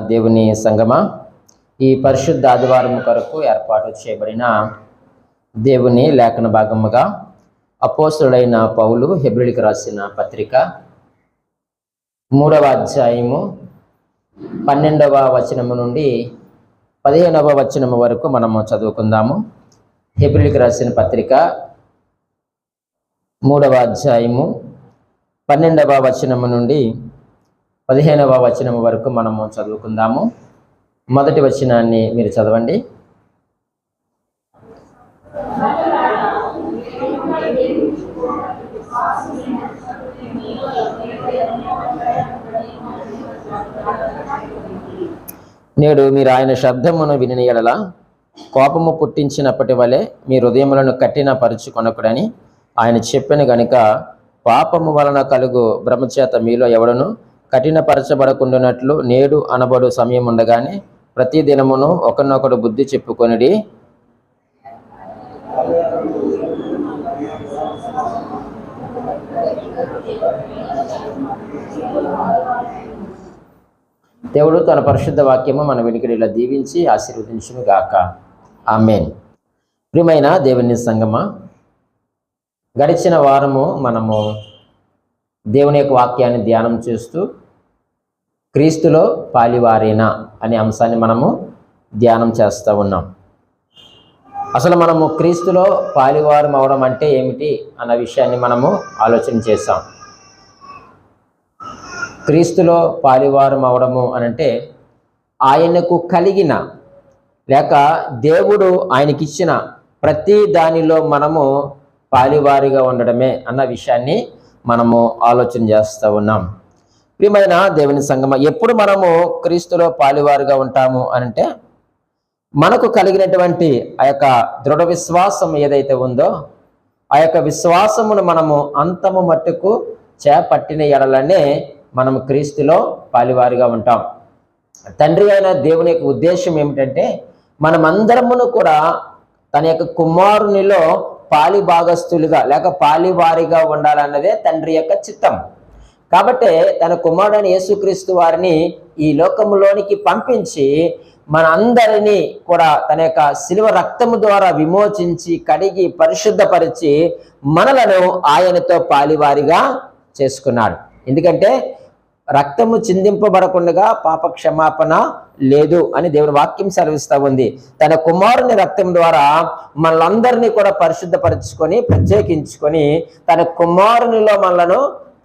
దేవుని సంగమా, ఈ పరిశుద్ధ ఆదివారం కొరకు ఏర్పాటు చేయబడిన దేవుని లేఖన భాగముగా అపోస్తలుడైన పౌలు హెబ్రీయులకు రాసిన పత్రిక 3వ అధ్యాయము 12వ వచనము నుండి 15వ వచనము వరకు మనము చదువుకుందాము. హెబ్రీయులకు రాసిన పత్రిక 3వ అధ్యాయము 12వ వచనము నుండి 15వ వచనము వరకు మనము చదువుకుందాము. మొదటి వచనాన్ని మీరు చదవండి. నేడు మీరు ఆయన శబ్దమును వినిన యెడల కోపము పుట్టించినప్పటి వలె మీ హృదయములను కఠినపరుచుకొనకుడని ఆయన చెప్పిన గనుక పాపము వలన కలుగు భ్రమచేత మీలో ఎవడను కఠినపరచబడకుండానట్లు నేడు అనబడు సమయం ఉండగానే ప్రతి దినమును ఒకరినొకడు బుద్ధి చెప్పుకొనిడి. దేవుడు తన పరిశుద్ధ వాక్యము మన వెనుకడిలా దీవించి ఆశీర్వదించును గాక. ఆమేన్. ప్రియమైన దేవుని సంగమా, గడిచిన వారము మనము దేవుని యొక్క వాక్యాన్ని ధ్యానం చేస్తూ క్రీస్తులో పాలివారేనా అనే అంశాన్ని మనము ధ్యానం చేస్తూ ఉన్నాం. అసలు మనము క్రీస్తులో పాలివారం అవడం అంటే ఏమిటి అన్న విషయాన్ని మనము ఆలోచన చేసాం. క్రీస్తులో పాలివారం అవడము అనంటే ఆయనకు కలిగిన లేక దేవుడు ఆయనకిచ్చిన ప్రతి దానిలో మనము పాలివారిగా ఉండడమే అన్న విషయాన్ని మనము ఆలోచన చేస్తూ ఉన్నాం. ప్రియమైన దేవుని సంగమ, ఎప్పుడు మనము క్రీస్తులో పాలివారుగా ఉంటాము అనంటే మనకు కలిగినటువంటి ఆ యొక్క దృఢ విశ్వాసం ఏదైతే ఉందో ఆ యొక్క విశ్వాసమును మనము అంతము మట్టుకు చేపట్టిన ఎడలనే మనము క్రీస్తులో పాలివారిగా ఉంటాం. తండ్రి అయిన దేవుని యొక్క ఉద్దేశం ఏమిటంటే మనమందరమును కూడా తన యొక్క కుమారునిలో పాలి భాగస్థులుగా లేక పాలివారిగా ఉండాలన్నదే తండ్రి యొక్క చిత్తం. కాబట్టి తన కుమారుడైన యేసుక్రీస్తు వారిని ఈ లోకములోనికి పంపించి మన అందరినీ కూడా తన యొక్క శిలువ రక్తము ద్వారా విమోచించి కడిగి పరిశుద్ధపరిచి మనలను ఆయనతో పాలివారిగా చేసుకున్నాడు. ఎందుకంటే రక్తము చిందింపబడకుండా పాప క్షమాపణ లేదు అని దేవుని వాక్యం సెలవిస్తూ ఉంది. తన కుమారుని రక్తం ద్వారా మనలందరినీ కూడా పరిశుద్ధపరచుకొని ప్రత్యేకించుకొని తన కుమారునిలో మనలను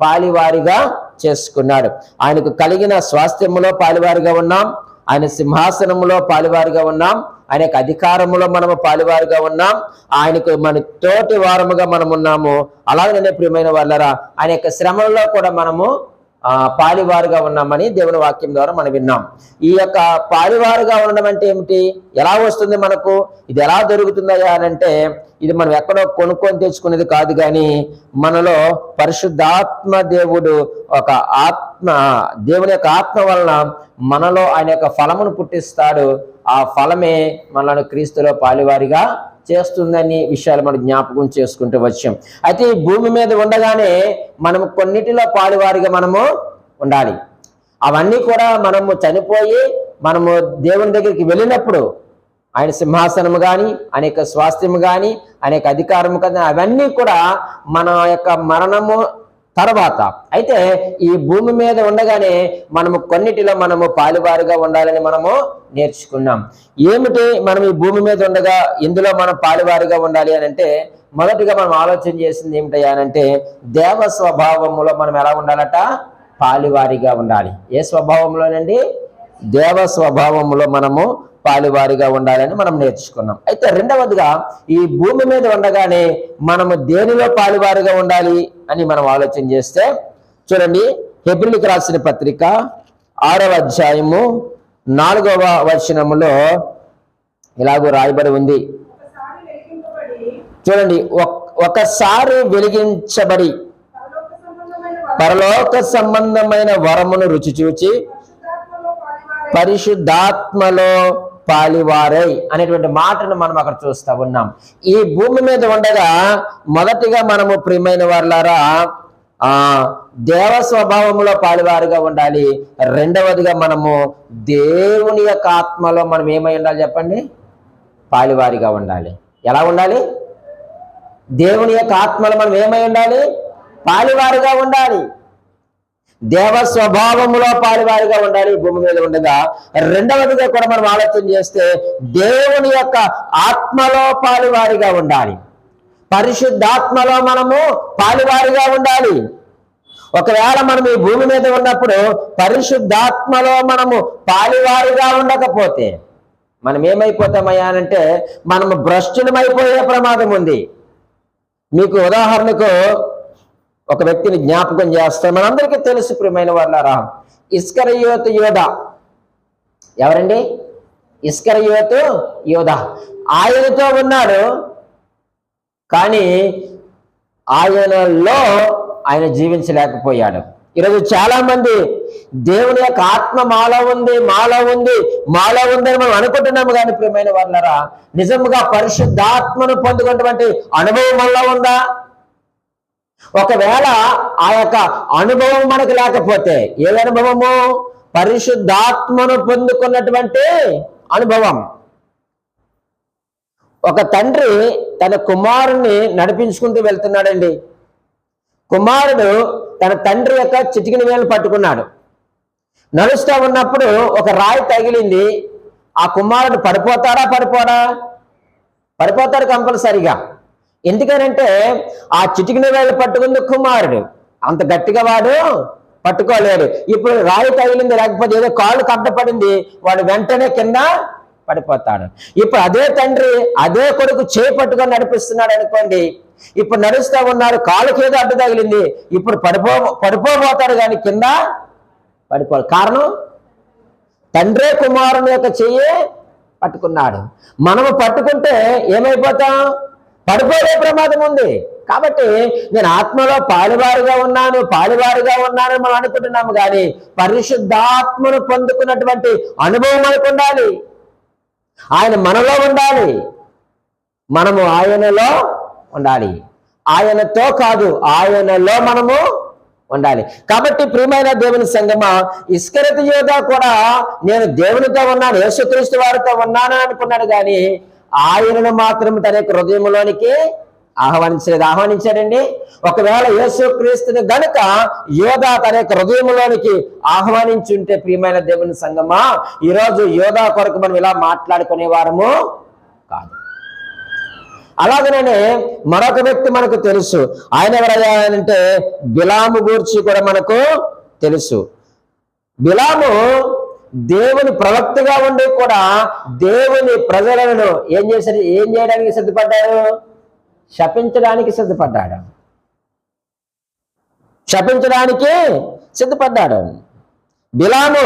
పాలివారిగా చేసుకున్నాడు. ఆయనకు కలిగిన స్వాస్థ్యములో పాలివారిగా ఉన్నాం, ఆయన సింహాసనములో పాలివారిగా ఉన్నాం, ఆయన యొక్క అధికారములో మనము పాలివారిగా ఉన్నాం, ఆయనకు మన తోటి వారముగా మనం ఉన్నాము. అలాగనే ప్రియమైన వాళ్ళరా ఆయన యొక్క శ్రమలలో కూడా మనము పాలివారుగా ఉన్నామని దేవుని వాక్యం ద్వారా మనం విన్నాం. ఈ యొక్క పాలివారుగా ఉండడం అంటే ఏమిటి, ఎలా వస్తుంది మనకు, ఇది ఎలా దొరుకుతుందయ్యా అనంటే ఇది మనం ఎక్కడో కొనుక్కొని తెచ్చుకునేది కాదు, కానీ మనలో పరిశుద్ధాత్మ దేవుడు ఒక ఆత్మ, దేవుని యొక్క ఆత్మ వలన మనలో ఆయన యొక్క ఫలమును పుట్టిస్తాడు. ఆ ఫలమే మనల్ని క్రీస్తులో పాలివారిగా చేస్తుందని విషయాలు మనం జ్ఞాపకం చేసుకుంటూ వచ్చాం. అయితే ఈ భూమి మీద ఉండగానే మనము కొన్నిటిలో పాలివారిగా మనము ఉండాలి. అవన్నీ కూడా మనము చనిపోయి మనము దేవుని దగ్గరికి వెళ్ళినప్పుడు ఆయన సింహాసనము కానీ అనేక స్వాస్థ్యము కానీ అనేక అధికారము కానీ అవన్నీ కూడా మన యొక్క మరణము తర్వాత. అయితే ఈ భూమి మీద ఉండగానే మనము కొన్నిటిలో మనము పాలివారుగా ఉండాలని మనము నేర్చుకున్నాం. ఏమిటి మనం ఈ భూమి మీద ఉండగా ఇందులో మనం పాలివారుగా ఉండాలి అని అంటే మొదటిగా మనం ఆలోచన చేసింది ఏమిటయ్యా అనంటే దేవ స్వభావములో మనం ఎలా ఉండాలట, పాలివారిగా ఉండాలి. ఏ స్వభావంలోనండి, దేవ స్వభావములో మనము పాలివారిగా ఉండాలని మనం నేర్చుకున్నాం. అయితే రెండవదిగా ఈ భూమి మీద ఉండగానే మనము దేనిలో పాలివారిగా ఉండాలి అని మనం ఆలోచన చేస్తే చూడండి, హెబ్రీయులకు రాసిన పత్రిక 6వ అధ్యాయము 4వ వచనములో ఇలాగూ రాయబడి ఉంది. చూడండి, ఒకసారి వెలిగించబడి పరలోక సంబంధమైన వరమును రుచి చూచి పరిశుద్ధాత్మలో పాలివారై అనేటువంటి మాటను మనం అక్కడ చూస్తూ ఉన్నాం. ఈ భూమి మీద ఉండగా మొదటిగా మనము ప్రియమైన వారులారా దేవ స్వభావంలో పాలువారుగా ఉండాలి. రెండవదిగా మనము దేవుని యొక్క ఆత్మలో మనం ఏమై ఉండాలి చెప్పండి? పాలువారిగా ఉండాలి. ఎలా ఉండాలి? దేవుని యొక్క ఆత్మలో మనం ఏమై ఉండాలి? పాలువారిగా ఉండాలి. దేవ స్వభావంలో పాలువారిగా ఉండాలి భూమి మీద ఉండగా. రెండవదిగా కూడా మనం ఆలోచన చేస్తే దేవుని యొక్క ఆత్మలో పాలువారిగా ఉండాలి. పరిశుద్ధాత్మలో మనము పాలువారిగా ఉండాలి. ఒకవేళ మనం ఈ భూమి మీద ఉన్నప్పుడు పరిశుద్ధాత్మలో మనము పాలువారిగా ఉండకపోతే మనం ఏమైపోతామయ్యా అంటే మనము భ్రష్టులమైపోయే ప్రమాదం ఉంది. మీకు ఉదాహరణకు ఒక వ్యక్తిని జ్ఞాపకం చేస్తాం. మనందరికీ తెలుసు ప్రియమైన వాళ్ళారా, ఇస్కరియోతు యోధా. ఎవరండి? ఇస్కరియోతు యోధా. ఆయనతో ఉన్నాడు, కానీ ఆయన జీవించలేకపోయాడు. ఈరోజు చాలా మంది దేవుని యొక్క ఆత్మ మాలో ఉంది అని మనం అనుకుంటున్నాము, కానీ ప్రియమైన వాళ్ళారా, నిజంగా పరిశుద్ధాత్మను పొందుకున్నటువంటి అనుభవం మనలో ఉందా? ఒకవేళ ఆ యొక్క అనుభవం మనకు లేకపోతే, ఏ అనుభవము? పరిశుద్ధాత్మను పొందుకున్నటువంటి అనుభవం. ఒక తండ్రి తన కుమారుణ్ణి నడిపించుకుంటూ వెళ్తున్నాడండి. కుమారుడు తన తండ్రి యొక్క చిటికిన వేలు పట్టుకున్నాడు. నడుస్తూ ఉన్నప్పుడు ఒక రాయి తగిలింది. ఆ కుమారుడు పడిపోతాడు కంపల్సరిగా. ఎందుకనంటే ఆ చిటికిన వేలు పట్టుకుంది కుమారుడు, అంత గట్టిగా వాడు పట్టుకోలేడు. ఇప్పుడు రాయి తగిలింది, లేకపోతే ఏదో కాళ్ళు కట్టపడింది, వాడు వెంటనే కింద పడిపోతాడు. ఇప్పుడు అదే తండ్రి అదే కొడుకు చేయి పట్టుకొని నడిపిస్తున్నాడు అనుకోండి. ఇప్పుడు నడుస్తూ ఉన్నారు, కాళ్ళకి ఏదో అడ్డు తగిలింది, ఇప్పుడు పడిపోతాడు కానీ కింద పడిపోడు. కారణం తండ్రే కుమారుని యొక్క చెయ్యి పట్టుకున్నాడు. మనము పట్టుకుంటే ఏమైపోతాం? పడిపోయే ప్రమాదం ఉంది. కాబట్టి నేను ఆత్మలో పాలువారుగా ఉన్నాను మనం అనుకుంటున్నాము, కానీ పరిశుద్ధాత్మను పొందుకున్నటువంటి అనుభవం మనకు ఉండాలి. ఆయన మనలో ఉండాలి, మనము ఆయనలో ఉండాలి. ఆయనతో కాదు, ఆయనలో మనము ఉండాలి. కాబట్టి ప్రియమైన దేవుని సంగమా, ఇస్కరియోతు యోధా కూడా నేను దేవునితో ఉన్నాను, యేసుక్రీస్తు వారితో ఉన్నాను అనుకున్నాడు, కానీ ఆయనను మాత్రం తన యొక్క హృదయంలోనికి ఆహ్వానించాడండి. ఒకవేళ యేసుక్రీస్తుని గనుక యోధా తన యొక్క హృదయంలోనికి ఆహ్వానించుంటే ప్రియమైన దేవుని సంగమా, ఈరోజు యోధా కొరకు మనం ఇలా మాట్లాడుకునే వారము కాదు. అలాగనే మరొక వ్యక్తి మనకు తెలుసు. ఆయన ఎవరయ్యా అంటే బిలాము గూర్చి కూడా మనకు తెలుసు. బిలాము దేవుని ప్రవక్తగా ఉండి కూడా దేవుని ప్రజలను ఏం చేయడానికి సిద్ధపడ్డాడు? శపించడానికి సిద్ధపడ్డాడు. బిలాము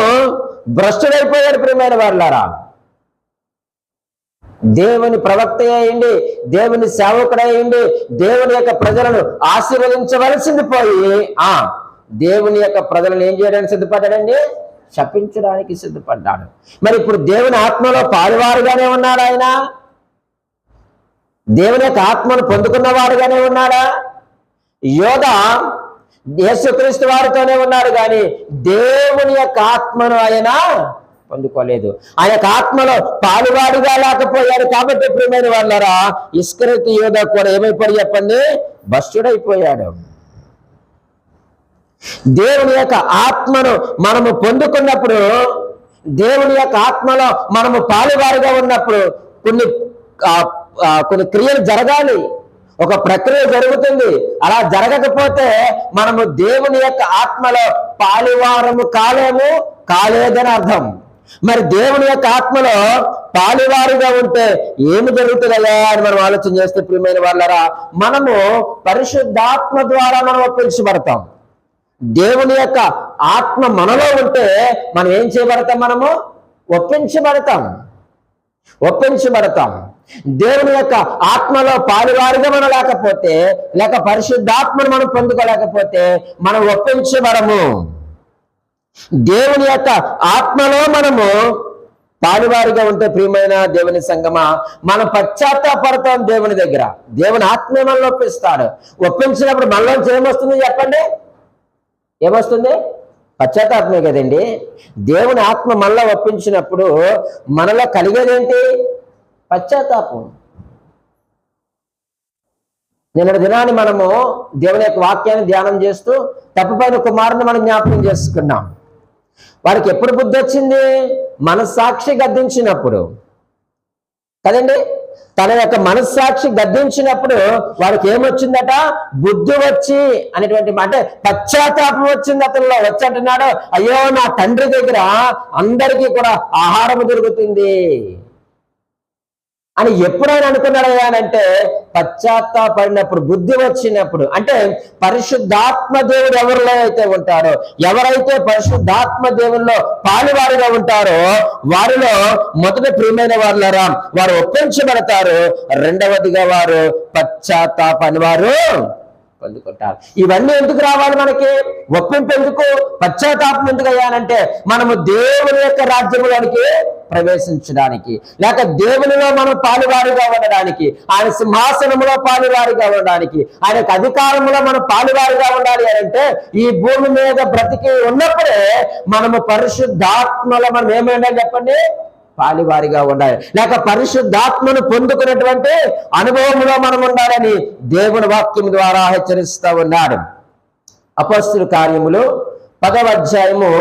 భ్రష్టుడైపోయాడు ప్రియమైన వాళ్ళారా. దేవుని ప్రవక్త అయ్యింది, దేవుని సేవకుడయ్యింది, దేవుని యొక్క ప్రజలను ఆశీర్వదించవలసింది పోయి దేవుని యొక్క ప్రజలను ఏం చేయడానికి సిద్ధపడ్డాడండి? శపించడానికి సిద్ధపడ్డాడు. మరి ఇప్పుడు దేవుని ఆత్మలో పాలువారుగానే ఉన్నాడు ఆయన? దేవుని యొక్క ఆత్మను పొందుకున్నవాడుగానే ఉన్నాడా? యోధా యేసుక్రీస్తు వారితోనే ఉన్నాడు, కానీ దేవుని యొక్క ఆత్మను ఆయన పొందుకోలేదు. ఆయన యొక్క ఆత్మలో పాలువాడుగా లేకపోయాడు. కాబట్టి ప్రియమైన వాళ్ళారా, ఇస్కరియోతు యోధా కూడా ఏమైపోయాడు చెప్పండి? భ్రష్టుడైపోయాడు. దేవుని యొక్క ఆత్మను మనము పొందుకున్నప్పుడు, దేవుని యొక్క ఆత్మలో మనము పాలువారుగా ఉన్నప్పుడు కొన్ని క్రియలు జరగాలి, ఒక ప్రక్రియ జరుగుతుంది. అలా జరగకపోతే మనము దేవుని యొక్క ఆత్మలో పాలువారము కాలేదని అర్థం. మరి దేవుని యొక్క ఆత్మలో పాలువారుగా ఉంటే ఏమి జరుగుతుందయ్యా అని మనం ఆలోచన చేస్తే ప్రియమైన వాళ్ళరా, మనము పరిశుద్ధాత్మ ద్వారా మనం ఒప్పించబడతాం. దేవుని యొక్క ఆత్మ మనలో ఉంటే మనం ఏం చేయబడతాం? మనము ఒప్పించబడతాం. దేవుని యొక్క ఆత్మలో పాలువారుగా మనం లేక పరిశుద్ధాత్మను మనం పొందుకోలేకపోతే మనం ఒప్పించబడము. దేవుని యొక్క ఆత్మలో మనము పాలువారుగా ఉంటే ప్రియమైన దేవుని సంగమా, మనం పశ్చాత్తాపడతాం దేవుని దగ్గర. దేవుని ఆత్మే మనల్ని ఒప్పిస్తాడు. ఒప్పించినప్పుడు మనలోంచి ఏమొస్తుంది చెప్పండి? ఏమొస్తుంది? పశ్చాత్తాపమే కదండి. దేవుని ఆత్మ మనలో ఒప్పించినప్పుడు మనలో కలిగేదేంటి? పశ్చాత్తాపం. నిన్నటి దినాన్ని మనము దేవుని యొక్క వాక్యాన్ని ధ్యానం చేస్తూ తప్పిపోయిన కుమారుని మనం జ్ఞాపకం చేసుకున్నాం. వారికి ఎప్పుడు బుద్ధి వచ్చింది? మనస్సాక్షి గద్దించినప్పుడు కదండి. తన యొక్క మనస్సాక్షి గద్దించినప్పుడు వారికి ఏమొచ్చిందట? బుద్ధి వచ్చి అనేటువంటి అంటే పశ్చాత్తాపం వచ్చింది అతనిలో. వచ్చి అంటున్నాడు, అయ్యో నా తండ్రి దగ్గర అందరికీ కూడా ఆహారం దొరుకుతుంది అని ఎప్పుడైనా అనుకున్నాడయ్యా అంటే పశ్చాత్తాపడినప్పుడు, బుద్ధి వచ్చినప్పుడు. అంటే పరిశుద్ధాత్మ దేవుడు ఎవరిలో అయితే ఉంటారో, ఎవరైతే పరిశుద్ధాత్మ దేవుల్లో పాలువారిగా ఉంటారో వారిలో మొదటి ప్రియమైన వారులారా వారు ఒప్పించబడతారు. రెండవదిగా వారు పశ్చాత్తాపాన్ని వారు పొందుకుంటారు. ఇవన్నీ ఎందుకు రావాలి మనకి? ఒప్పింపు ఎందుకు? పశ్చాత్తాపం ఎందుకు అయ్యానంటే మనము దేవుని యొక్క రాజ్యంలోనికి ప్రవేశించడానికి, లేక దేవునిలో మనం పాలువారిగా ఉండడానికి, ఆయన సింహాసనంలో పాలువారిగా ఉండడానికి, ఆయన యొక్క అధికారంలో మనం పాలువారిగా ఉండాలి అని అంటే ఈ భూమి మీద బ్రతికి ఉన్నప్పుడే మనము పరిశుద్ధాత్మలో మనం ఏమైనా చెప్పండి పాలువారిగా ఉండాలి, లేక పరిశుద్ధాత్మను పొందుకున్నటువంటి అనుభవంలో మనం ఉండాలని దేవుని వాక్యం ద్వారా హెచ్చరిస్తూ ఉన్నాడు. అపోస్తలుల కార్యములు 10వ అధ్యాయము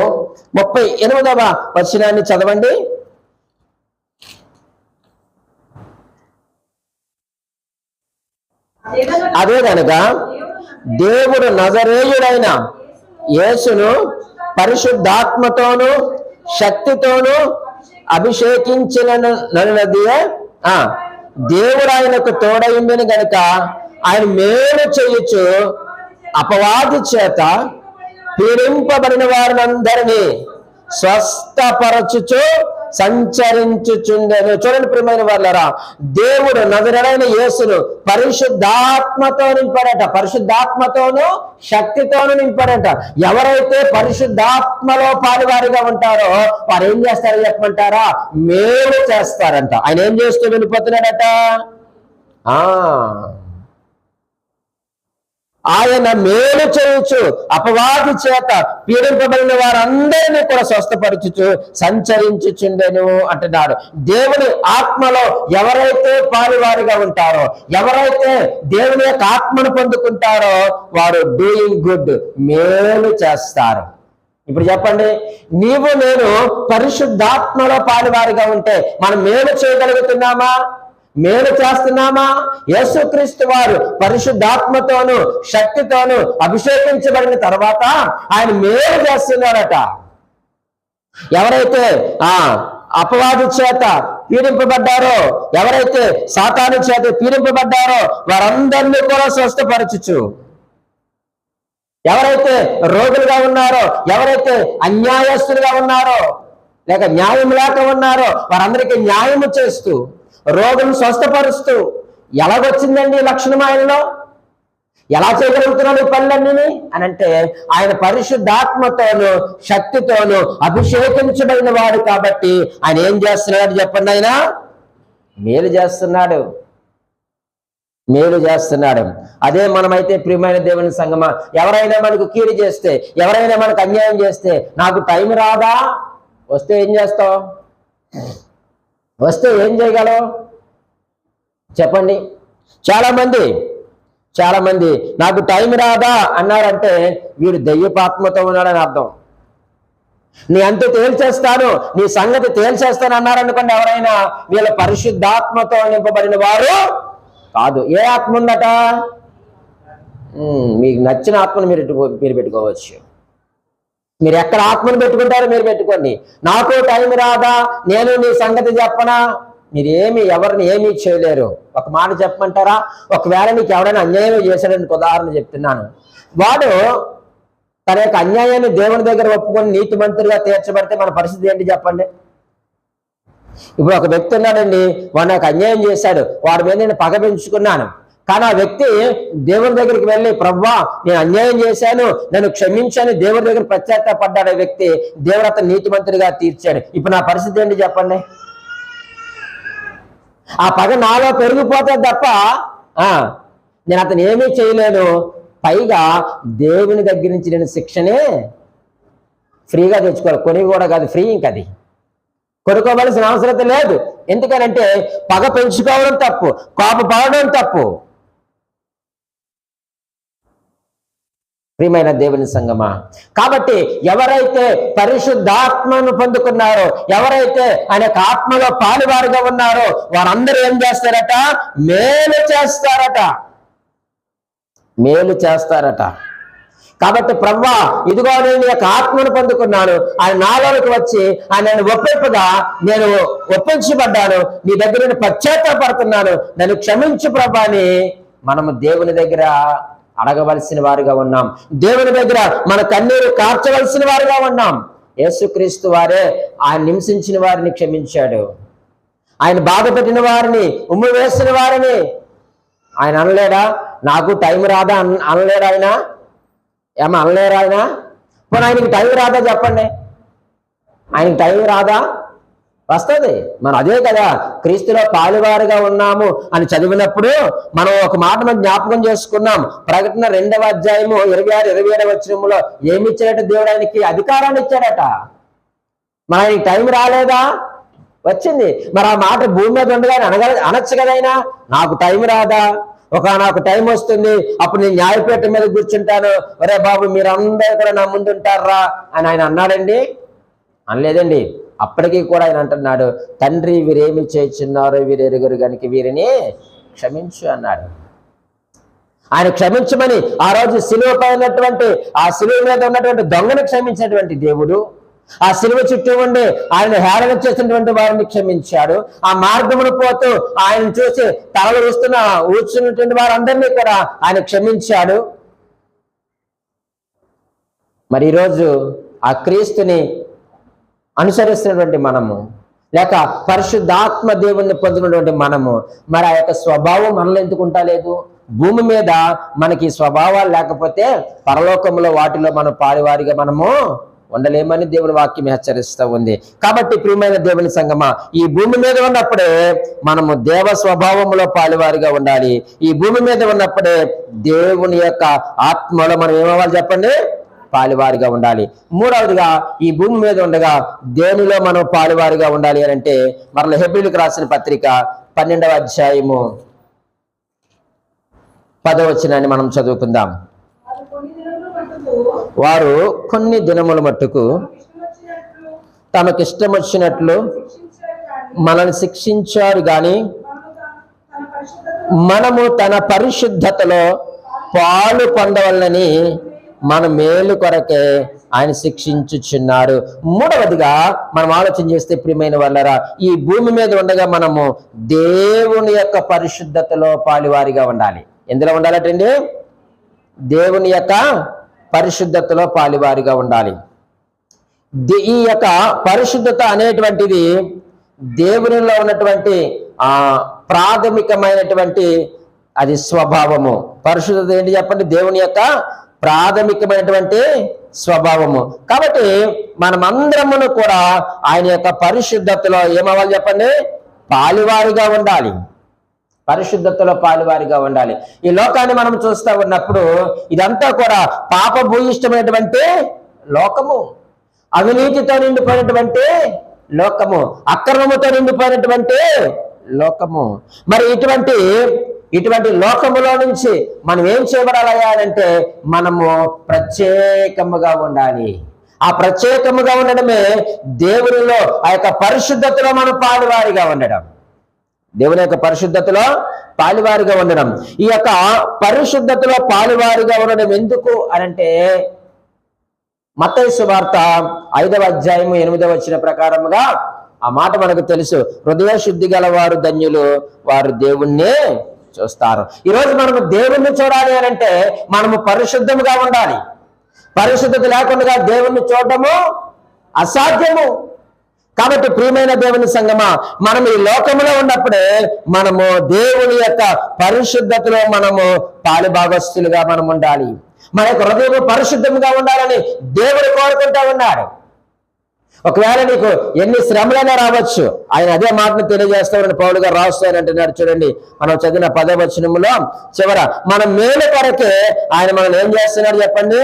38వ వచనాన్ని చదవండి. అదే కనుక దేవుడు నజరేయుడైన యేసును పరిశుద్ధాత్మతోను శక్తితోను అభిషేకించినదియే దేవుడు ఆయనకు తోడైందని గనుక ఆయన మేలు చేయొచ్చు అపవాది చేత పీడింపబడిన వారినందరినీ స్వస్థపరచుచు సంచరించుచుండెను. చూడండి ప్రియమైన వాళ్ళరా, దేవుడు నజరేయుడైన యేసును పరిశుద్ధాత్మతో నింపాడట, పరిశుద్ధాత్మతోను శక్తితోను నింపాడట. ఎవరైతే పరిశుద్ధాత్మలో పాలువారిగా ఉంటారో వారు ఏం చేస్తారో చెప్పమంటారా? మేలు చేస్తారంట. ఆయన ఏం చేస్తూ వెళ్ళిపోతున్నాడట? ఆయన మేలు చేయొచ్చు అపవాది చేత పీడింపబడిన వారందరినీ కూడా స్వస్థపరచుచు సంచరించుచుండెను అంటున్నాడు. దేవుని ఆత్మలో ఎవరైతే పాలువారిగా ఉంటారో, ఎవరైతే దేవుని యొక్క ఆత్మను పొందుకుంటారో వారు డూయింగ్ గుడ్, మేలు చేస్తారు. ఇప్పుడు చెప్పండి, నీవు నేను పరిశుద్ధాత్మలో పాలువారిగా ఉంటే మనం మేలు చేయగలుగుతున్నామా? మేలు చేస్తున్నామా? యేసుక్రీస్తు వారు పరిశుద్ధాత్మతోను శక్తితోను అభిషేకించబడిన తర్వాత ఆయన మేలు చేస్తున్నారట. ఎవరైతే అపవాది చేత పీడింపబడ్డారో, ఎవరైతే సాతాను చేత పీడింపబడ్డారో వారందరినీ కూడా స్వస్థపరచుచు, ఎవరైతే రోగులుగా ఉన్నారో, ఎవరైతే అన్యాయస్తులుగా ఉన్నారో, లేక న్యాయం లేక ఉన్నారో వారందరికీ న్యాయము చేస్తూ, రోగులను స్వస్థపరుస్తూ. ఎలాగొచ్చిందండి ఈ లక్షణం ఆయనలో? ఎలా చేయగలుగుతున్నాడు ఈ పనులన్నీ అని అంటే ఆయన పరిశుద్ధాత్మతోను శక్తితోను అభిషేకించబడిన వాడు కాబట్టి ఆయన ఏం చేస్తున్నాడు చెప్పండి? ఆయన మేలు చేస్తున్నాడు, మేలు చేస్తున్నాడు. అదే మనమైతే ప్రియమైన దేవుని సంగమా, ఎవరైనా మనకు కీడు చేస్తే, ఎవరైనా మనకు అన్యాయం చేస్తే నాకు టైం రాదా? వస్తే ఏం చేస్తావు? వస్తే ఏం చేయగలవు చెప్పండి? చాలా మంది నాకు టైం రాదా అన్నారంటే వీడు దయ్యపాత్మతో ఉన్నాడని అర్థం. నీ అంత తేల్చేస్తాను, నీ సంగతి తేల్చేస్తాను అన్నారనుకోండి ఎవరైనా, వీళ్ళ పరిశుద్ధాత్మతో నింపబడిన వారు కాదు. ఏ ఆత్మ ఉందట? మీకు నచ్చిన ఆత్మను మీరు పెట్టుకోవచ్చు. మీరు ఎక్కడ ఆత్మను పెట్టుకుంటారో మీరు పెట్టుకోండి. నాకు టైం రాదా, నేను నీ సంగతి చెప్పనా? మీరేమి ఎవరిని ఏమీ చేయలేరు. ఒక మాట చెప్పమంటారా? ఒకవేళ నీకు ఎవరైనా అన్యాయం చేశాడని ఉదాహరణ చెప్తున్నాను. వాడు తన యొక్క అన్యాయాన్ని దేవుని దగ్గర ఒప్పుకొని నీతిమంతుడిగా తీర్చబడితే మన పరిస్థితి ఏంటి చెప్పండి? ఇప్పుడు ఒక వ్యక్తి ఉన్నాడండి, వాడు నాకు అన్యాయం చేశాడు, వాడి మీద నేను పగ పెంచుకున్నాను. కానీ ఆ వ్యక్తి దేవుని దగ్గరికి వెళ్ళి, ప్రభువా నేను అన్యాయం చేశాను, నన్ను క్షమించాను, దేవుని దగ్గర పశ్చాత్తాపడ్డాడు. ఆ వ్యక్తి దేవుడు అతను నీతిమంతుడిగా తీర్చాడు. ఇప్పుడు నా పరిస్థితి ఏంటి చెప్పండి? ఆ పగ నాలో పెరిగిపోతే తప్ప నేను అతను ఏమీ చేయలేను. పైగా దేవుని దగ్గర నుంచి నేను శిక్షనే ఫ్రీగా తెచ్చుకోవాలి, కొని కూడా కాదు, ఫ్రీ. ఇంకది కొనుక్కోవలసిన అవసరం లేదు. ఎందుకనంటే పగ పెంచుకోవడం తప్పు, కోపపడడం తప్పు. ప్రియమైన దేవుని సంగమా, కాబట్టి ఎవరైతే పరిశుద్ధాత్మను పొందుకున్నారో, ఎవరైతే ఆయన ఆత్మలో పాలువారుగా ఉన్నారో వారందరూ ఏం చేస్తారట? మేలు చేస్తారట, మేలు చేస్తారట. కాబట్టి ప్రభువా, ఇదిగో నేను యొక్క ఆత్మను పొందుకున్నాను, ఆయన నాలోకి వచ్చి ఆయన ఒప్పింపగా నేను ఒప్పించబడ్డాను, నీ దగ్గర నేను పశ్చాత్తాపడుతున్నాను, నన్ను క్షమించు ప్రభువా అని మనము దేవుని దగ్గర అడగవలసిన వారుగా ఉన్నాం. దేవుని దగ్గర మన కన్నీరు కార్చవలసిన వారుగా ఉన్నాం. యేసుక్రీస్తు వారే ఆయన హింసించిన వారిని క్షమించాడు, ఆయన బాధ పెట్టిన వారిని, ఉమ్ము వేసిన వారిని ఆయన అనలేడా? నాకు టైం రాదా అనలేడా? ఆయన అనలేరా? ఆయన మరి ఆయనకి టైం రాదా? చెప్పండి, ఆయనకి టైం రాదా? వస్తుంది. మనం అదే కదా క్రీస్తులో పాలువారుగా ఉన్నాము అని చదివినప్పుడు మనం ఒక మాట మనం జ్ఞాపకం చేసుకున్నాం. ప్రకటన 2వ అధ్యాయము 26, 27 వచనంలో ఏమి ఇచ్చాడట? దేవుడు ఆయనకి అధికారాన్ని ఇచ్చాడట. మరి ఆయనకి టైం రాలేదా? వచ్చింది. మరి ఆ మాట భూమి మీద ఉండగానే అనొచ్చు కదైనా, నాకు టైం రాదా? నాకు టైం వస్తుంది, అప్పుడు నేను న్యాయపీఠం మీద కూర్చుంటాను, ఒరే బాబు మీరందరూ కూడా నా ముందు ఉంటారా అని ఆయన అన్నాడండి? అనలేదండి. అప్పటికీ కూడా ఆయన అంటున్నాడు, తండ్రి వీరేమి చేయుచున్నారో వీరు ఎరుగరు గనుక వీరిని క్షమించు అన్నాడు. ఆయన క్షమించమని ఆ రోజు సిలువపై ఉన్నటువంటి, ఆ సిలువ మీద ఉన్నటువంటి దొంగను క్షమించినటువంటి దేవుడు, ఆ సిలువ చుట్టూ ఉండి ఆయన హేళన చేసినటువంటి వారిని క్షమించాడు. ఆ మార్గమును పోతూ ఆయన చూసి తలలు ఊస్తున్నటువంటి వారందరినీ కూడా ఆయన క్షమించాడు. మరి ఈరోజు ఆ క్రీస్తుని అనుసరిస్తున్నటువంటి మనము, లేక పరిశుద్ధాత్మ దేవుణ్ణి పొందినటువంటి మనము, మరి ఆ యొక్క స్వభావం మనలో ఎందుకు ఉంటలేదు? భూమి మీద మనకి స్వభావాలు లేకపోతే పరలోకంలో వాటిలో మనం పాలువారిగా మనము ఉండలేమని దేవుని వాక్యం హెచ్చరిస్తూ ఉంది. కాబట్టి ప్రియమైన దేవుని సంగమా, ఈ భూమి మీద ఉన్నప్పుడే మనము దేవ స్వభావంలో పాలువారిగా ఉండాలి. ఈ భూమి మీద ఉన్నప్పుడే దేవుని యొక్క ఆత్మలో మనం ఏమవ్వాలి చెప్పండి? పాలువారిగా ఉండాలి. మూడవదిగా, ఈ భూమి మీద ఉండగా దేవునిలో మనం పాలువారిగా ఉండాలి అని అంటే మరల హెబ్రీయులకు రాసిన పత్రిక 12వ అధ్యాయము 10వ వచనాన్ని మనం చదువుకుందాం. వారు కొన్ని దినముల మట్టుకు తమకిష్టం వచ్చినట్లు మనల్ని శిక్షించారు గాని మనము తన పరిశుద్ధతలో పాలు పొందవలనని మన మేలు కొరకే ఆయన శిక్షించుచున్నారు. మూడవదిగా మనం ఆలోచన చేస్తే ప్రియమైన వాళ్ళరా, ఈ భూమి మీద ఉండగా మనము దేవుని యొక్క పరిశుద్ధతలో పాలువారిగా ఉండాలి. ఎందులో ఉండాలటండి? దేవుని యొక్క పరిశుద్ధతలో పాలువారిగా ఉండాలి. ఈ యొక్క పరిశుద్ధత అనేటువంటిది దేవునిలో ఉన్నటువంటి ప్రాథమికమైనటువంటి అది స్వభావము. పరిశుద్ధత ఏంటి చెప్పండి? దేవుని యొక్క ప్రాథమికమైనటువంటి స్వభావము. కాబట్టి మనమందరమును కూడా ఆయన యొక్క పరిశుద్ధతలో ఏమవ్వాలి చెప్పండి? పాలువారిగా ఉండాలి. పరిశుద్ధతలో పాలువారిగా ఉండాలి. ఈ లోకాన్ని మనం చూస్తూ ఉన్నప్పుడు ఇదంతా కూడా పాపభూయిష్టమైనటువంటి లోకము, అవినీతితో నిండిపోయినటువంటి లోకము, అక్రమముతో నిండిపోయినటువంటి లోకము. మరి ఇటువంటి లోకములో నుంచి మనం ఏం చేయబడాలయ్యా అంటే మనము ప్రత్యేకముగా ఉండాలి. ఆ ప్రత్యేకముగా ఉండడమే దేవునిలో ఆ యొక్క పరిశుద్ధతలో మనం పాలువారిగా ఉండడం. దేవుని యొక్క పరిశుద్ధతలో పాలువారిగా ఉండడం. ఈ యొక్క పరిశుద్ధతలో పాలువారిగా ఉండడం ఎందుకు అనంటే మత్తయి సువార్త 5వ అధ్యాయము 8వ వచనం ప్రకారముగా ఆ మాట మనకు తెలుసు. హృదయ శుద్ధి గల వారు ధన్యులు, వారు దేవుణ్ణి చూస్తారు. ఈరోజు మనము దేవుణ్ణి చూడాలి అని అంటే మనము పరిశుద్ధముగా ఉండాలి. పరిశుద్ధత లేకుండా దేవుణ్ణి చూడటము అసాధ్యము. కాబట్టి ప్రియమైన దేవుని సంగమా, మనం ఈ లోకంలో ఉన్నప్పుడే మనము దేవుని యొక్క పరిశుద్ధతలో మనము పాలుభాగస్తులుగా మనం ఉండాలి. మన యొక్క హృదయం పరిశుద్ధంగా ఉండాలని దేవుడు కోరుకుంటూ ఉన్నాడు. ఒకవేళ నీకు ఎన్ని శ్రమలైనా రావచ్చు, ఆయన అదే మాటను తెలియజేస్తామని పౌలు గారు రాస్తారని అంటున్నాడు. చూడండి, మనం చదివిన 10వ వచనములో చివర మన మేలు కొరకే ఆయన మనం ఏం చేస్తున్నాడు చెప్పండి,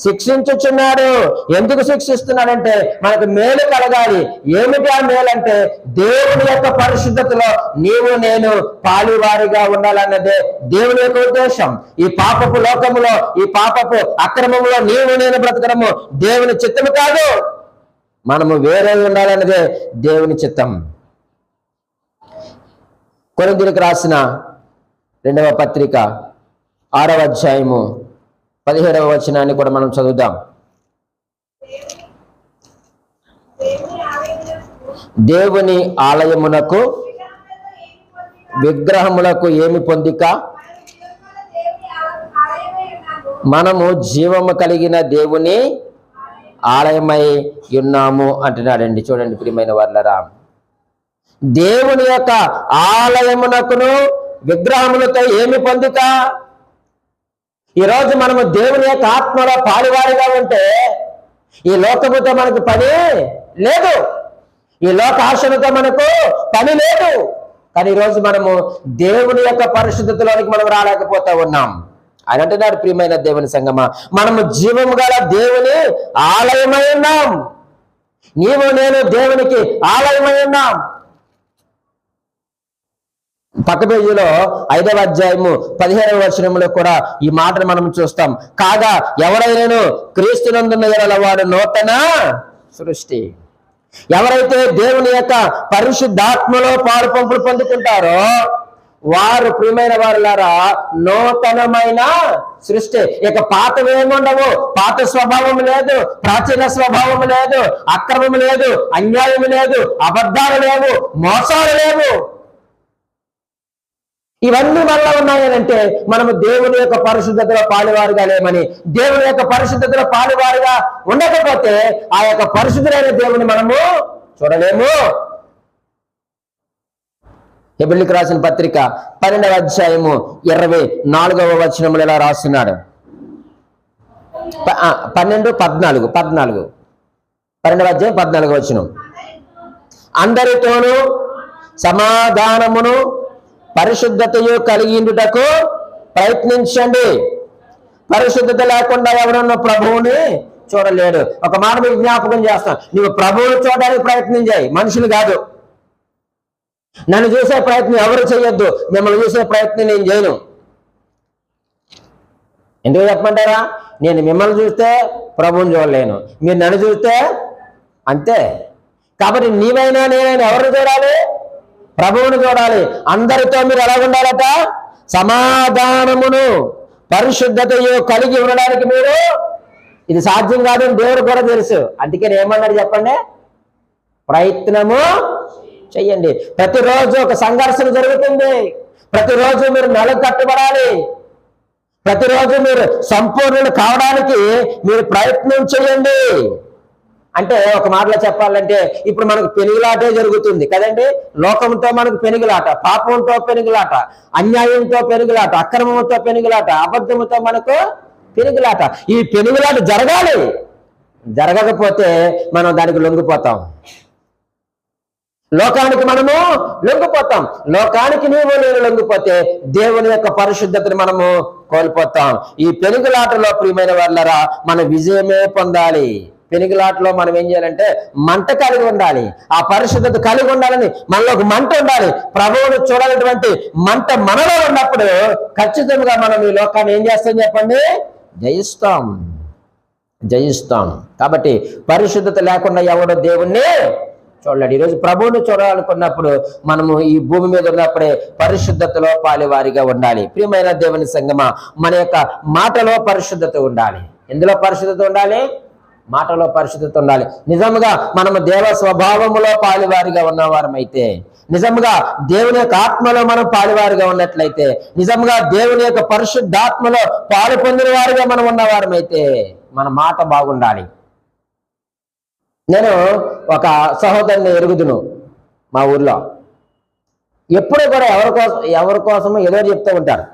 శిక్షించుచున్నాడు. ఎందుకు శిక్షిస్తున్నాడంటే మనకు మేలు కలగాలి. ఏమిటి ఆ మేలు అంటే దేవుని యొక్క పరిశుద్ధతలో నీవు నేను పాలువారిగా ఉండాలన్నదే దేవుని యొక్క ఉద్దేశం. ఈ పాపపు లోకములో, ఈ పాపపు అక్రమంలో నీవు నేను బ్రతకడము దేవుని చిత్తము కాదు, మనము వేరే ఉండాలన్నదే దేవుని చిత్తం. కొరింథీయులకు రాసిన 2వ పత్రిక 6వ అధ్యాయము 17వ వచనాన్ని కూడా మనం చదువుదాం. దేవుని ఆలయమునకు విగ్రహములకు ఏమి పొందిక, మనము జీవము కలిగిన దేవుని ఆలయమై ఉన్నాము అంటున్నాడండి. చూడండి ప్రియమైన వాళ్ళరా, దేవుని యొక్క ఆలయమునకును విగ్రహములతో ఏమి పొందిక. ఈరోజు మనము దేవుని యొక్క ఆత్మలో పాలువారిగా ఉంటే ఈ లోకముతో మనకు పని లేదు, ఈ లోక ఆశలతో మనకు పని లేదు. కానీ ఈరోజు మనము దేవుని యొక్క పరిశుద్ధతలోనికి మనం రాలేకపోతా ఉన్నాం. ఆయన అంటున్నాడు, ప్రియమైన దేవుని సంగమా, మనము జీవము గల దేవుని ఆలయమై ఉన్నాం. నీవు నేను దేవునికి ఆలయమై ఉన్నాం. పక్క పేజీలో 5వ అధ్యాయము 17వ వచనంలో కూడా ఈ మాటను మనం చూస్తాం. కాగా ఎవరైనా క్రీస్తునందున్న యెడల వాడు నూతన సృష్టి. ఎవరైతే దేవుని యొక్క పరిశుద్ధాత్మలో పాలు పంపులు పొందుకుంటారో వారు ప్రియమైన వారులారా నూతనమైన సృష్టి. ఇక పాతవేముండవు, పాత స్వభావం లేదు, ప్రాచీన స్వభావం లేదు, అక్రమం లేదు, అన్యాయం లేదు, అబద్ధాలు లేవు, మోసాలు లేవు. ఇవన్నీ మనలో ఉన్నాయనంటే మనము దేవుని యొక్క పరిశుద్ధతలో పాలువారుగా లేమని. దేవుని యొక్క పరిశుద్ధతలో పాలువారుగా ఉండకపోతే ఆ యొక్క పరిశుద్ధులైన దేవుని మనము చూడలేము. హెబ్రీయులకు రాసిన పత్రిక 12వ అధ్యాయము 24వ వచనములు ఇలా రాస్తున్నాడు. 12వ అధ్యాయం 14వ వచనం. అందరితోనూ సమాధానమును పరిశుద్ధతయు కలిగిండుటకు ప్రయత్నించండి. పరిశుద్ధత లేకుండా ఎవరన్నా ప్రభువుని చూడలేడు. ఒక మాట మీకు జ్ఞాపకం చేస్తాను, నువ్వు ప్రభువుని చూడడానికి ప్రయత్నం చేయి, మనుషులు కాదు. నన్ను చూసే ప్రయత్నం ఎవరు చేయొద్దు, మిమ్మల్ని చూసే ప్రయత్నం నేను చేయను. ఎందుకు చెప్పమంటారా, నేను మిమ్మల్ని చూస్తే ప్రభువుని చూడలేను, మీరు నన్ను చూస్తే అంతే. కాబట్టి నీవైనా నేనైనా ఎవరిని చూడాలి, ప్రభువుని చూడాలి. అందరితో మీరు ఎలా ఉండాలట, సమాధానమును పరిశుద్ధతయు కలిగి ఉండడానికి మీరు, ఇది సాధ్యం కాదని దేవుడు కూడా తెలుసు. అందుకని ఏమన్నాడు చెప్పండి, ప్రయత్నము చెయ్యండి. ప్రతిరోజు ఒక సంఘర్షణ జరుగుతుంది, ప్రతిరోజు మీరు నెలకు కట్టుబడాలి, ప్రతిరోజు మీరు సంపూర్ణులు కావడానికి మీరు ప్రయత్నం చేయండి. అంటే ఒక మాటలో చెప్పాలంటే ఇప్పుడు మనకు పెనుగులాటే జరుగుతుంది కదండి. లోకంతో మనకు పెనుగులాట, పాపంతో పెనుగులాట, అన్యాయంతో పెనుగులాట, అక్రమంతో పెనుగులాట, అబద్ధంతో మనకు పెనుగులాట. ఈ పెనుగులాట జరగాలి, జరగకపోతే మనం దానికి లొంగిపోతాం. లోకానికి మనము లొంగిపోతాం. లోకానికి నీవు నేను లొంగిపోతే దేవుని యొక్క పరిశుద్ధతని మనము కోల్పోతాం. ఈ పెనుగులాటలో ప్రియమైన వాళ్ళరా మన విజయమే పొందాలి. పెనుగులాటలో మనం ఏం చేయాలంటే మంట కలిగి ఉండాలి, ఆ పరిశుద్ధత కలిగి ఉండాలని మనలో ఒక మంట ఉండాలి. ప్రభువును చూడాలన్నటువంటి మంట మనలో ఉన్నప్పుడు ఖచ్చితంగా మనం ఈ లోకాన్ని ఏం చేస్తాం చెప్పండి, జయిస్తాం. కాబట్టి పరిశుద్ధత లేకుండా ఎవడో దేవుణ్ణి చూడలేడు. ఈరోజు ప్రభువుని చూడాలనుకున్నప్పుడు మనము ఈ భూమి మీద ఉన్నప్పుడే పరిశుద్ధతలో పాలువారిగా ఉండాలి. ప్రియమైన దేవుని సంగమా, మన యొక్క మాటలో పరిశుద్ధత ఉండాలి. ఎందులో పరిశుద్ధత ఉండాలి, మాటలో పరిశుద్ధత ఉండాలి. నిజంగా మనము దేవ స్వభావములో పాలువారిగా ఉన్నవారమైతే, నిజంగా దేవుని యొక్క ఆత్మలో మనం పాలువారిగా ఉన్నట్లయితే, నిజంగా దేవుని యొక్క పరిశుద్ధాత్మలో పాలు పొందిన వారిగా మనం ఉన్నవారమైతే మన మాట బాగుండాలి. నేను ఒక సహోదరుని ఎరుగుదును మా ఊర్లో. ఎప్పుడూ కూడా ఎవరి కోసమో ఏదో చెప్తూ ఉంటారు.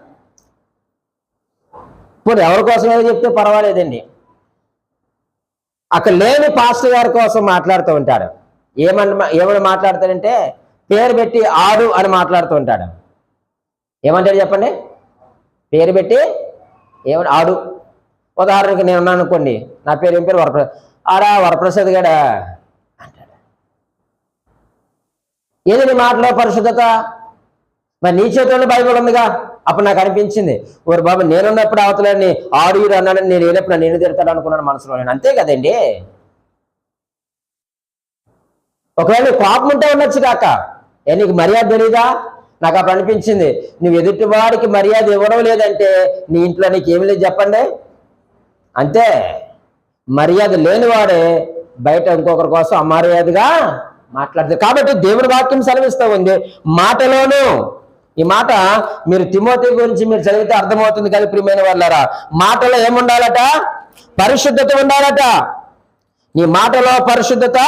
ఇప్పుడు ఎవరి కోసం ఏదో చెప్తే పర్వాలేదండి, అక్కడ లేని పాస్టర్ గారి కోసం మాట్లాడుతూ ఉంటాడు. ఏమని మాట్లాడతాడంటే పేరు పెట్టి ఆడు అని మాట్లాడుతూ ఉంటాడు. ఏమంటాడు చెప్పండి? పేరు పెట్టి ఏమని ఆడు. ఉదాహరణకి నేను ఉన్నాను అనుకోండి, నా పేరు ఏం పేరు ఆడా వరప్రసాద్ గాడా అంటాడు. ఏది నీ మాటలో పరిశుద్ధత? మరి నీ చేతిలో బైబిల్ ఉందిగా. అప్పుడు నాకు అనిపించింది, ఓరు బాబు నేనున్నప్పుడు అవతలని ఆడు ఈడు అన్నాడని నేను ఏదప్పుడు నేను తిడతాడు అనుకున్నాను మనసులో. నేను అంతే కదండి. ఒకవేళ కోపం ఉంటే ఉండొచ్చు కాక, నీకు మర్యాద తెలీదా? నాకు అప్పుడు అనిపించింది, నువ్వు ఎదుటి వాడికి మర్యాద ఇవ్వడం లేదంటే నీ ఇంట్లో నీకేమి లేదు చెప్పండి. అంతే. మర్యాద లేనివాడే బయట ఇంకొకరి కోసం అమర్యాదగా మాట్లాడుతుంది. కాబట్టి దేవుని వాక్యం సెలవిస్తూ ఉంది మాటలోను. ఈ మాట మీరు తిమోతి గురించి మీరు చదివితే అర్థమవుతుంది కదా ప్రియమైన వాళ్ళారా. మాటలో ఏముండాలట? పరిశుద్ధత ఉండాలట. నీ మాటలో పరిశుద్ధత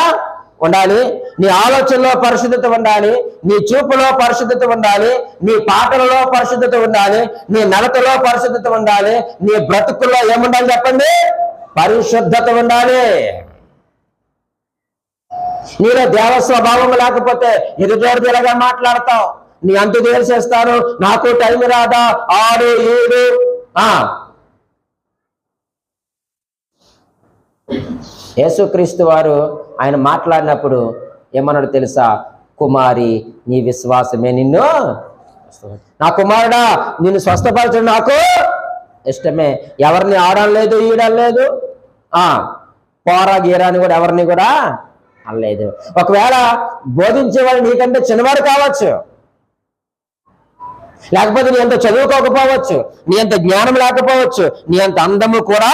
ఉండాలి, నీ ఆలోచనలో పరిశుద్ధత ఉండాలి, నీ చూపులో పరిశుద్ధత ఉండాలి, నీ పాటలలో పరిశుద్ధత ఉండాలి, నీ నడతలో పరిశుద్ధత ఉండాలి, నీ బ్రతుకుల్లో ఏముండాలి చెప్పండి? పరిశుద్ధత ఉండాలి. నీలో దేవ స్వభావం లేకపోతే ఎదుటోడితో ఎలాగా మాట్లాడతావు? నీ అంతు తేల్చేస్తాను, నాకు టైం రాదా, ఆడు ఏడు. యేసుక్రీస్తు వారు ఆయన మాట్లాడినప్పుడు ఏమన్నాడు తెలుసా? కుమారి నీ విశ్వాసమే నిన్ను, నా కుమారుడా నిన్ను స్వస్థపరచడం నాకు ఇష్టమే. ఎవరిని ఆడలేదు ఈడలేదు, పోరా గీరా అని కూడా ఎవరిని కూడా అనలేదు. ఒకవేళ బోధించేవాడు నీకంటే చిన్నవాడు కావచ్చు, లేకపోతే నీ అంత చదువుకోకపోవచ్చు, నీ అంత జ్ఞానం లేకపోవచ్చు, నీ అంత అందము కూడా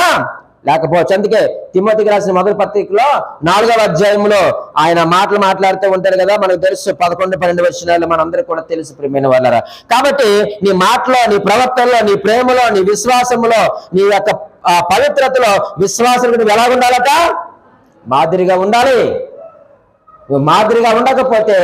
లేకపోవచ్చు. అందుకే తిమోతికి రాసిన మొదటి పత్రికలో 4వ అధ్యాయంలో ఆయన మాట్లాడుతూ ఉంటారు కదా, మనకు తెలుసు 11-12 వచనాలు మనందరికీ కూడా తెలుసు ప్రియమైన వాళ్ళరా. కాబట్టి నీ మాటలో, నీ ప్రవర్తనలో, నీ ప్రేమలో, నీ విశ్వాసములో, నీ యొక్క పవిత్రతలో విశ్వాసం ఎలా ఉండాలట? మాదిరిగా ఉండాలి. నువ్వు మాదిరిగా ఉండకపోతే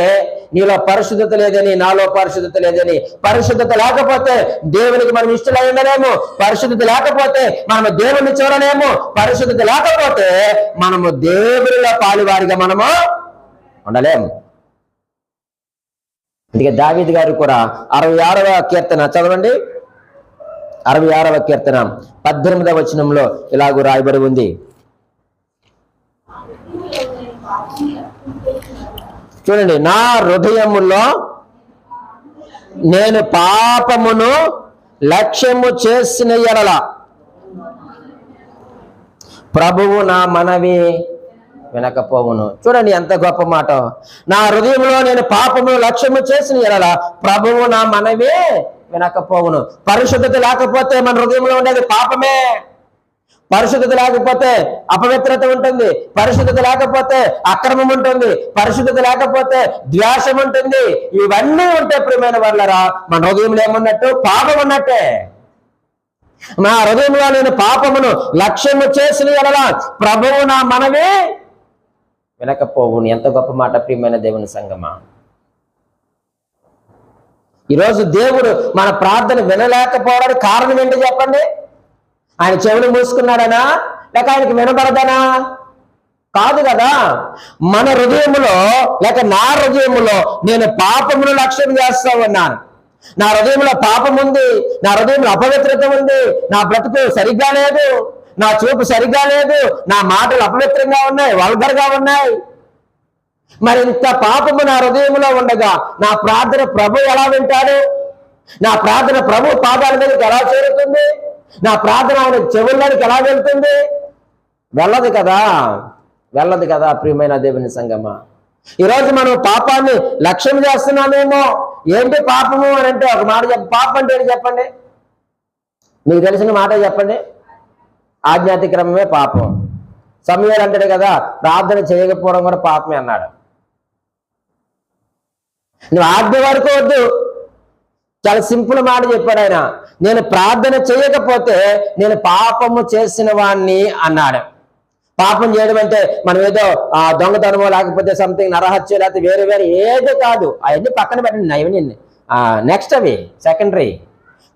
నీలో పరిశుద్ధత లేదని, నాలో పరిశుద్ధత లేదని. పరిశుద్ధత లేకపోతే దేవునికి మనం ఇష్టమై ఉండలేము. పరిశుద్ధత లేకపోతే మనము దేవుని చూడలేము. పరిశుద్ధత లేకపోతే మనము దేవునిలో పాలువారిగా మనము ఉండలేము. అందుకే దావీదు గారు కూడా 66వ కీర్తన చదవండి. 66వ కీర్తన 18వ వచనంలో ఇలాగూ రాయబడి ఉంది. చూడండి, నా హృదయములో నేను పాపమును లక్ష్యము చేసిన ఎడల ప్రభువు నా మనవి వినకపోవును. చూడండి ఎంత గొప్ప మాట. నా హృదయంలో నేను పాపమును లక్ష్యము చేసిన ఎడల ప్రభువు నా మనవి వినకపోవును. పరిశుద్ధత లేకపోతే మన హృదయంలో ఉండేది పాపమే. పరిశుద్ధత లేకపోతే అపవిత్రత ఉంటుంది, పరిశుద్ధత లేకపోతే అక్రమం ఉంటుంది, పరిశుద్ధత లేకపోతే ద్వేషం ఉంటుంది. ఇవన్నీ ఉంటే ప్రియమైన వాళ్ళరా మన హృదయంలో ఏమున్నట్టు? పాపం ఉన్నట్టే. నా హృదయంలో నేను పాపమును లక్ష్యము చేసిన ఎడల ప్రభువు నా మనవి వినకపోవును. ఎంత గొప్ప మాట ప్రియమైన దేవుని సంగమా. ఈరోజు దేవుడు మన ప్రార్థన వినలేకపోవడానికి కారణం ఏంటి చెప్పండి? ఆయన చెవులు మూసుకున్నాడనా, లేక ఆయనకి వినబడదనా? కాదు కదా. మన హృదయములో లేక నా హృదయములో నేను పాపమును లక్ష్యం చేస్తా ఉన్నాను. నా హృదయంలో పాపం ఉంది, నా హృదయంలో అపవిత్రత ఉంది, నా బ్రతుకు సరిగ్గా లేదు, నా చూపు సరిగ్గా లేదు, నా మాటలు అపవిత్రంగా ఉన్నాయి, వల్గర్గా ఉన్నాయి. మరి ఇంత పాపము నా హృదయంలో ఉండగా నా ప్రార్థన ప్రభు ఎలా వింటాడు? నా ప్రార్థన ప్రభు పాదాల మీదకి ఎలా చేరుతుంది? నా ప్రార్థన ఆయన చెవుల్లోనికి ఎలా వెళ్తుంది? వెళ్ళదు కదా, వెళ్ళదు కదా ప్రియమైన దేవుని సంగమా. ఈరోజు మనం పాపాన్ని లక్ష్యం చేస్తున్నామేమో. ఏంటి పాపము అని అంటే ఒక మాట పాపం అంటే ఏంటి చెప్పండి? మీకు తెలిసిన మాట చెప్పండి. ఆజ్ఞాతిక్రమమే పాపం. సమయాలు అంటాడు కదా, ప్రార్థన చేయకపోవడం కూడా పాపమే అన్నాడు. నువ్వు ఆజ్ఞ వరకు వద్దు, చాలా సింపుల్ మాట చెప్పాడు ఆయన. నేను ప్రార్థన చేయకపోతే నేను పాపము చేసిన వాణ్ణి అన్నాడు. పాపం చేయడం అంటే మనం ఏదో దొంగతనమో లేకపోతే సంథింగ్ నరహత్య లేకపోతే వేరే వేరే ఏదో కాదు. అవన్నీ పక్కన పెట్టండి, అవన్నీ నెక్స్ట్, అవి సెకండరీ.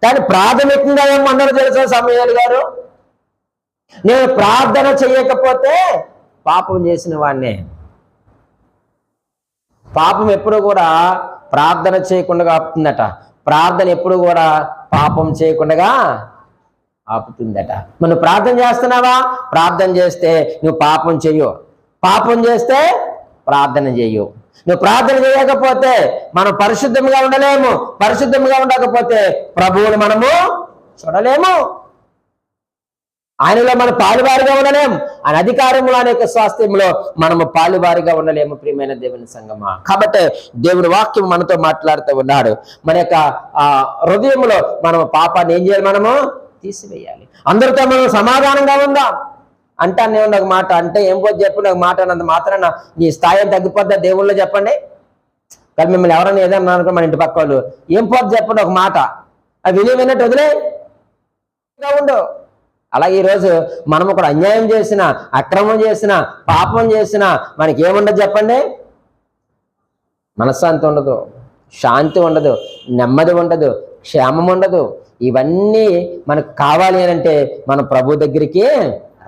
కానీ ప్రాథమికంగా ఏమన్నారు తెలుసా సమయాలు గారు? నేను ప్రార్థన చేయకపోతే పాపం చేసిన వాడినే. పాపం ఎప్పుడు కూడా ప్రార్థన చేయకుండా ఆపుతుందట. ప్రార్థన ఎప్పుడు కూడా పాపం చేయకుండా ఆపుతుందట. మనం ప్రార్థన చేస్తున్నావా? ప్రార్థన చేస్తే నువ్వు పాపం చెయ్యు. పాపం చేస్తే ప్రార్థన చెయ్యు. నువ్వు ప్రార్థన చేయకపోతే మనం పరిశుద్ధంగా ఉండలేము. పరిశుద్ధంగా ఉండకపోతే ప్రభువుని మనము చూడలేము. ఆయనలో మనం పాలువారిగా ఉండలేము. ఆయన అధికారంలో అనే స్వాస్థ్యంలో మనము పాలువారిగా ఉండలేము. ప్రియమైన దేవుని సంగమా, కాబట్టి దేవుని వాక్యం మనతో మాట్లాడుతూ ఉన్నాడు. మన యొక్క హృదయంలో మనం పాపాన్ని ఏం చేయాలి? మనము తీసివేయాలి. అందరితో మనం సమాధానంగా ఉందాం. అంటాను నేను ఒక మాట అంటే ఏం పోతే చెప్పు, నాకు మాట అన్నంత మాత్రాన నీ స్థాయి తగ్గిపోద్దా దేవుళ్ళో చెప్పండి. కానీ మిమ్మల్ని ఎవరైనా ఏదన్నా అనుకో మన ఇంటి పక్క వాళ్ళు ఏం పోతే చెప్పండి ఒక మాట, అవి విన్నట్టు వదిలే ఉండు. అలాగే ఈరోజు మనం ఒకడు అన్యాయం చేసిన, అక్రమం చేసిన, పాపం చేసిన మనకి ఏముండదు చెప్పండి? మనశ్శాంతి ఉండదు, శాంతి ఉండదు, నెమ్మది ఉండదు, క్షేమం ఉండదు. ఇవన్నీ మనకు కావాలి అని అంటే మనం ప్రభు దగ్గరికి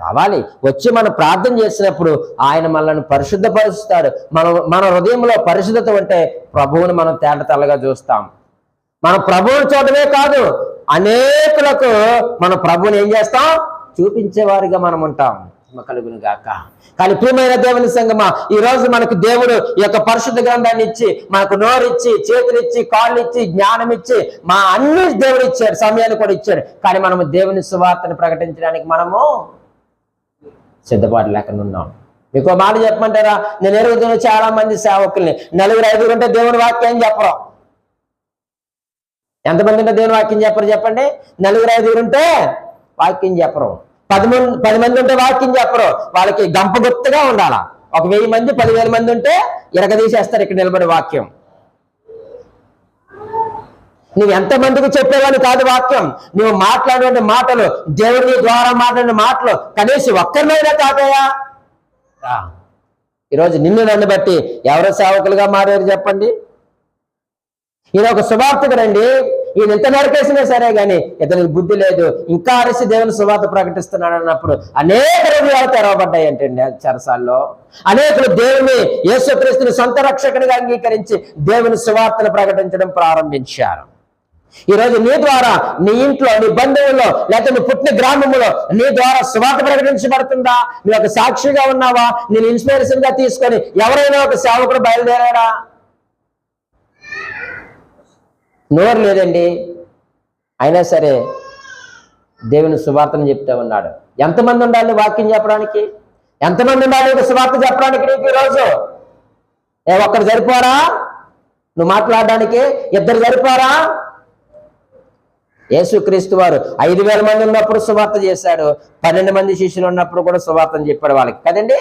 రావాలి. వచ్చి మనం ప్రార్థన చేసినప్పుడు ఆయన మనల్ని పరిశుద్ధపరుస్తాడు. మన హృదయంలో పరిశుద్ధత ఉంటే ప్రభువుని మనం తేటతెల్లగా చూస్తాం. మన ప్రభువుని చూడటమే కాదు, అనేకులకు మన ప్రభువుని ఏం చేస్తాం? చూపించేవారిగా మనం ఉంటాం. కలుగును గాక. కానీ ప్రియమైన దేవుని సంగమా, ఈ రోజు మనకు దేవుడు ఈ యొక్క పరిశుద్ధ గ్రంథాన్ని ఇచ్చి, మనకు నోరిచ్చి, చేతులిచ్చి, కాళ్ళు ఇచ్చి, జ్ఞానం ఇచ్చి, మా అన్ని దేవుడు ఇచ్చాడు, సమయాన్ని కూడా ఇచ్చాడు. కానీ మనము దేవుని సువార్తను ప్రకటించడానికి మనము సిద్ధపాటు లేకుండా ఉన్నాం. మీకు మాట చెప్పమంటారా? నేను ఎరుగుతున్న చాలా మంది సేవకుల్ని, 4-5 ఉంటే దేవుని వాక్యం చెప్పరు. ఎంతమంది ఉంటే దేవుని వాక్యం చెప్పరు చెప్పండి? 4-5 ఉంటే వాక్యం చెప్పరు. 10 మంది ఉంటే వాక్యం చెప్పరు. వాళ్ళకి గంప గుర్తుగా ఉండాలా. ఒక 1000 మంది 10,000 మంది ఉంటే ఇరగదీసేస్తారు ఇక్కడ నిలబడి వాక్యం. నువ్వు ఎంతమందికి చెప్పేవాళ్ళు కాదు వాక్యం. నువ్వు మాట్లాడే మాటలు, దేవుని ద్వారా మాట్లాడిన మాటలు కనీసం ఒక్కరినైనా కాదయా. ఈరోజు నిన్ను నన్ను బట్టి ఎవరు సేవకులుగా మారారు చెప్పండి? ఈయన ఒక సువార్తకుడండి, ఈయన ఎంత నరికేసినా సరే కానీ ఇతనికి బుద్ధి లేదు, ఇంకా అరిసి దేవుని సువార్త ప్రకటిస్తున్నాడు అన్నప్పుడు అనేక హృదయాలు తెరవబడ్డాయి అంటే చెరసాల్లో. అనేకులు దేవుని యేసుక్రీస్తుని సొంత రక్షకునిగా అంగీకరించి దేవుని సువార్తను ప్రకటించడం ప్రారంభించారు. ఈరోజు నీ ద్వారా నీ ఇంట్లో, నీ బంధువుల్లో, లేకపోతే నీ పుట్టిన గ్రామంలో నీ ద్వారా సువార్త ప్రకటించబడుతుందా? నువ్వు ఒక సాక్షిగా ఉన్నావా? నేను ఇన్స్పిరేషన్ గా తీసుకొని ఎవరైనా ఒక సేవకుడు బయలుదేరాడా? నోరు లేదండి, అయినా సరే దేవుని సువార్తను చెప్తా ఉన్నాడు. ఎంతమంది ఉండాలి వాక్యం చెప్పడానికి? ఎంతమంది ఉండాలి సువార్త చెప్పడానికి? నీకు ఈరోజు ఒక్కరు సరిపోరా? నువ్వు మాట్లాడడానికి 2 సరిపోరా? యేసుక్రీస్తు వారు 5,000 మంది ఉన్నప్పుడు సువార్త చేశాడు. 12 మంది శిష్యులు ఉన్నప్పుడు కూడా సువార్తను చెప్పాడు వాళ్ళకి కదండి.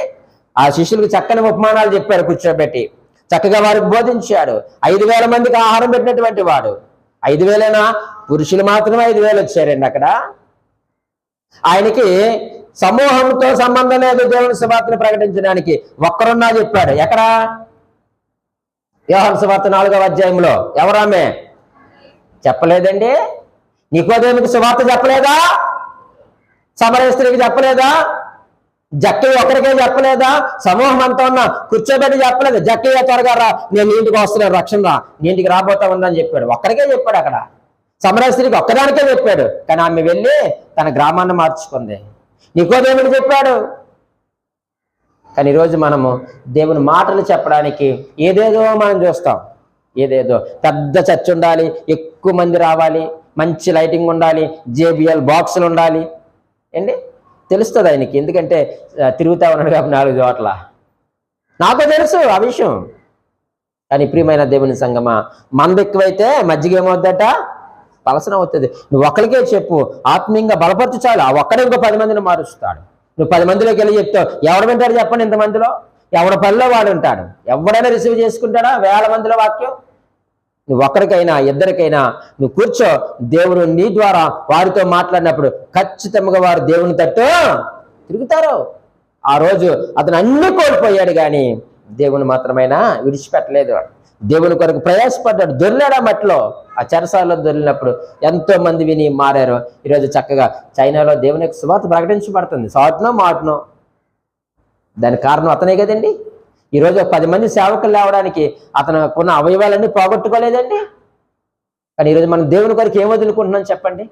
ఆ శిష్యులకు చక్కని ఉపమానాలు చెప్పారు, కూర్చోబెట్టి చక్కగా వారికి బోధించాడు. 5,000 మందికి ఆహారం పెట్టినటువంటి వాడు. 5,000 పురుషులు మాత్రమే 5,000 వచ్చారండి అక్కడ. ఆయనకి సమూహంతో సంబంధం లేదు దేవుని సువార్తను ప్రకటించడానికి. ఒక్కరున్నా చెప్పాడు. ఎక్కడ? యోహాను సువార్త 4వ అధ్యాయంలో. ఎవరామె? చెప్పలేదండి. నికోదేముకి సువార్త చెప్పలేదా? సమరయ స్త్రీకి చెప్పలేదా? జక్కయ్య ఒక్కరికే చెప్పలేదా? సమూహం అంతా ఉన్నా కూర్చోబెట్టి చెప్పలేదు. జక్కయ్య త్వరగా రా, నేను ఇంటికి వస్తున్నాను, రక్షణ రా, నీ ఇంటికి రాబోతా ఉందని చెప్పాడు. ఒక్కరికే చెప్పాడు అక్కడ. సమరయ స్త్రీకి ఒక్కదానికే చెప్పాడు. కానీ ఆమె వెళ్ళి తన గ్రామాన్ని మార్చుకుంది. నికోదేముడికి చెప్పాడు. కానీ ఈరోజు మనము దేవుని మాటలు చెప్పడానికి ఏదేదో మనం చూస్తాం. ఏదేదో పెద్ద చర్చ్ ఉండాలి, ఎక్కువ మంది రావాలి, మంచి లైటింగ్ ఉండాలి, JBL బాక్సులు ఉండాలి ఏంటి తెలుస్తుంది ఆయనకి. ఎందుకంటే తిరుగుతా ఉన్నాడు కాబట్టి 4 చోట్ల. నాకు తెలుసు ఆ విషయం. కానీ ప్రియమైన దేవుని సంగమా, మంద ఎక్కువైతే మజ్జిగ ఏమవుద్దట? పలసన అవుతుంది. నువ్వు ఒక్కరికే చెప్పు, ఆత్మీయంగా బలపరచు చాలు. ఆ ఒక్కడే ఇంకో 10 మందిని మారుస్తాడు. నువ్వు 10 మందిలోకి వెళ్ళి చెప్తావు, ఎవడు వింటాడు చెప్పండి? ఇంతమందిలో ఎవడ పనిలో వాడు ఉంటాడు. ఎవడైనా రిసీవ్ చేసుకుంటాడా? 1000 మందిలో వాక్యం. నువ్వు ఒక్కరికైనా 2కైనా నువ్వు కూర్చో, దేవుడు నీ ద్వారా వారితో మాట్లాడినప్పుడు ఖచ్చితంగా వారు దేవుని తట్టు తిరుగుతారు. ఆ రోజు అతను అన్ని కోల్పోయాడు కానీ దేవుని మాత్రమైనా విడిచిపెట్టలేదు. దేవుని కొరకు ప్రయాసపడ్డాడు. దొరిలాడు ఆ మట్టిలో, ఆ చెరసాలలో దొరికినప్పుడు ఎంతో మంది విని మారారు. ఈరోజు చక్కగా చైనాలో దేవుని యొక్క సువార్త ప్రకటించబడుతుంది. సాటునో మాటునో దానికి కారణం అతనే కదండి. ఈరోజు 10 మంది సేవకులు లేవడానికి అతను ఉన్న అవయవాలన్నీ పోగొట్టుకోలేదండి. కానీ ఈరోజు మనం దేవుని కొరకు ఏం వదులుకుంటున్నాం చెప్పండి?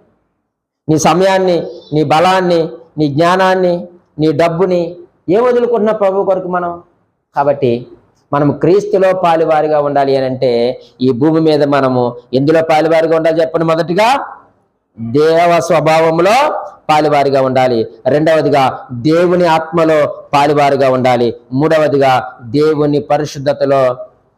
నీ సమయాన్ని, నీ బలాన్ని, నీ జ్ఞానాన్ని, నీ డబ్బుని ఏం వదులుకుంటున్నాం ప్రభు కొరకు మనం? కాబట్టి మనం క్రీస్తులో పాలువారిగా ఉండాలి అని అంటే ఈ భూమి మీద మనము ఎందులో పాలువారిగా ఉండాలి చెప్పండి? మొదటిగా దేవ స్వభావంలో పాలువారిగా ఉండాలి. రెండవదిగా దేవుని ఆత్మలో పాలువారిగా ఉండాలి. మూడవదిగా దేవుని పరిశుద్ధతలో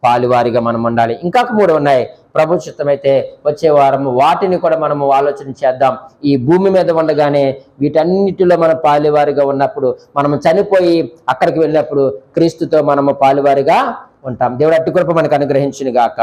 పాలువారిగా మనం ఉండాలి. ఇంకా 3 ఉన్నాయి. ప్రభు చిత్తమైతే వచ్చే వారం వాటిని కూడా మనము ఆలోచన చేద్దాం. ఈ భూమి మీద ఉండగానే వీటన్నిటిలో మనం పాలువారిగా ఉన్నప్పుడు, మనము చనిపోయి అక్కడికి వెళ్ళినప్పుడు క్రీస్తుతో మనము పాలువారిగా ఉంటాం. దేవుడు అట్టి కృప మనకు అనుగ్రహించును గాక.